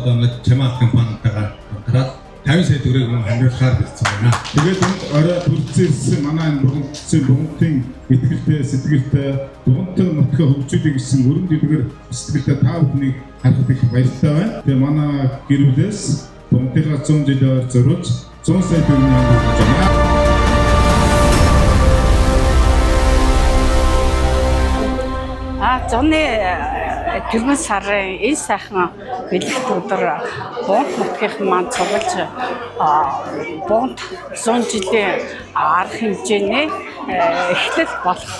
одоо ингээд чамаа компанитайгаар хамтраад 50 сая төгрөг мөн хамруулахаар бэлдсэн байна. Тэгээд энд орой төрөлцсөн манай энэ Бугантын итгэлтэй сэтгэлтэй Бугантын нутгаа хөгжүүлэх гэсэн өрөм дэлгэр сэтгэлтэй та бүхнийг харахад их баяртай байна. Тэгээд манай гэр бүлээс Бугантыгаа 100 жилээр зориулж 100 сая төгрөгийн хандуулж байна. Зуны тэрмэн сарын энэ сайхан бэлэгт өдөр Бугант нутгийн маань цуглаж Бугант 100 жилийн арга хэмжээний эхлэл болох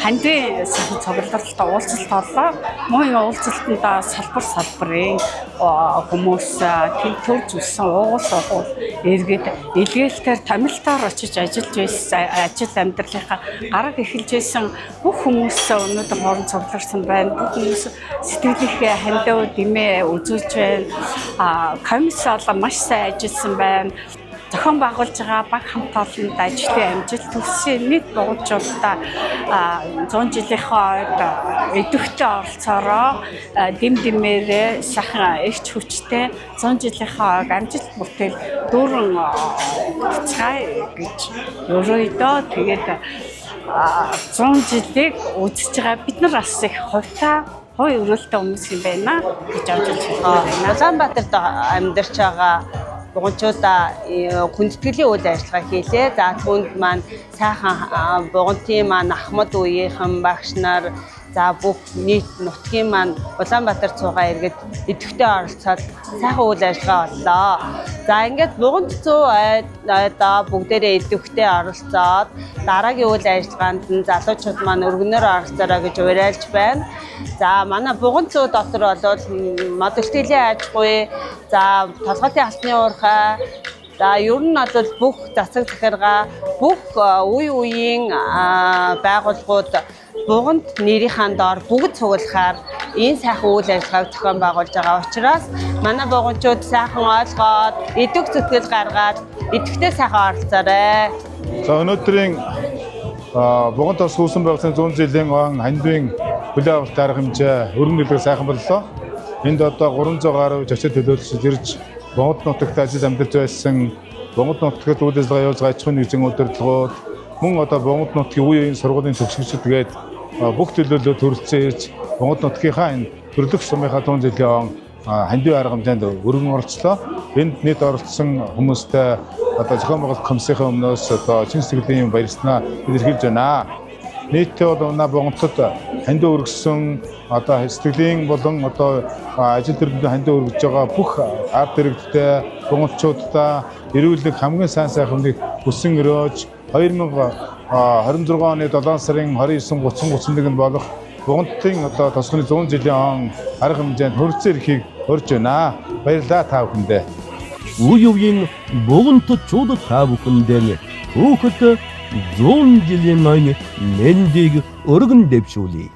хандын сайхан цугларалд уулзалт орлоо. Мөн уулзалтанд салбарын хүмүүс төрж өссөн уугуул суугуул эргээд илгээлтээр томилтоор очиж ажиллаж байсан ажил амьдралынхаа гараг эхэлж байсан бүх хүмүүс өнөөдөр хооронд цугларсан байна. Бүх хүмүүс сэтгэлийнхээ хандив дэмээ үзүүлж байна. Комиссар маш сайн ажилласан байна. Зохион байгуулж байгаа баг хамт олонд ажлын амжилт төссөн нийт дугуйчуудаа 100 жилийнхаа ойд идэвхтэй оролцоороо дэм дэмээрээ сайхан эрч хүчтэй 100 жилийнхаа ойг амжилт бүтээл дүүрэн буцгаая гэж ерөөдөө тэгээд 100 жилийг үзэж байгаа бид нар бас их хувьтай өрөөлтэй хүмүүс юм байна гэж авч байна. Улаанбаатарт амьдарч байгаа бугунчуудаа хүндэтгэлийн үйл ажиллагаа хийлээ. За түүнд маань сайхан бугунтын маань Ахмад үеийнхэн багш нар за бүх нийт нутгийн маань Улаанбаатар цугаа иргэд идэвхтэй оролцоод сайхан үйл ажиллагаа боллоо. За ингээд Бугант 100 бүгдээрээ идэвхтэй оролцоод дараагийн үйл ажиллагаанд нь залуучууд маань өргөнөөр оролцоорой гэж уриалж байна. За манай Бугант 100 дотор бол модултилийн аж ахуй, за толгойн алсны уурхай, за ер нь бол бүх засаг захиргаа, бүх үе үеийн байгууллагууд Бугант нэрийнхаа доор бүгд цуглахаар энэ сайхан үйл ажиллагааг зохион байгуулж байгаа учраас манай буганчууд сайхан ойлгоод идэвх зүтгэл гаргаад идэвхтэй сайхан оролцоорой. За өнөөдрийн Бугант бас сүүсэн байгуулсан 100 жилийн хандивын хүлээн авалт арга хэмжээ өргөн дэлгэр сайхан боллоо. Энд одоо 300 гаруй зочид төлөөлөгчид ирж Бугант нутагт ажил амьдарч байсан Бугант нутагт үйл ажиллагаа явуулж байгаа аж ахуйн нэгжийн удирдлагууд мөн одоо Бугант нутгийн үеийн сургуулийн төгсгчид тэгээд бүх төлөөлөлөд төрөлцсөн ирж Бугант нутгийнхаа энэ төрлөх сумынхаа 100 жилийн хандивын арга хэмжээнд өргөн оролцлоо. Энд нийт оролцсон хүмүүстээ одоо зохион байгуулалт комиссийн өмнөөс одоо чин сэтгэлийн баярснаа илэрхийлж байна. Нийтдээ бол манай Бугантад хандив өргөсөн одоо сэтгэлийн болон одоо ажил төрөлд хандив өргөж байгаа бүх ард иргэдтэй бугантчуудаа эрүүлэг хамгийн сайн сайхныг хүсэн өрөөж 2026 оны 7 сарын 29-30-31-нд болох Бугантын одоо тосгоны 100 жилийн арга хэмжээнд хөрөлцөн эрхийг урьж байна. Баярлалаа та бүхэндээ. Үе үеийн бугантчууд та бүхэндээ хүүхэд 100 жилийн ноён нэндийг өргөн дэвшүүлье.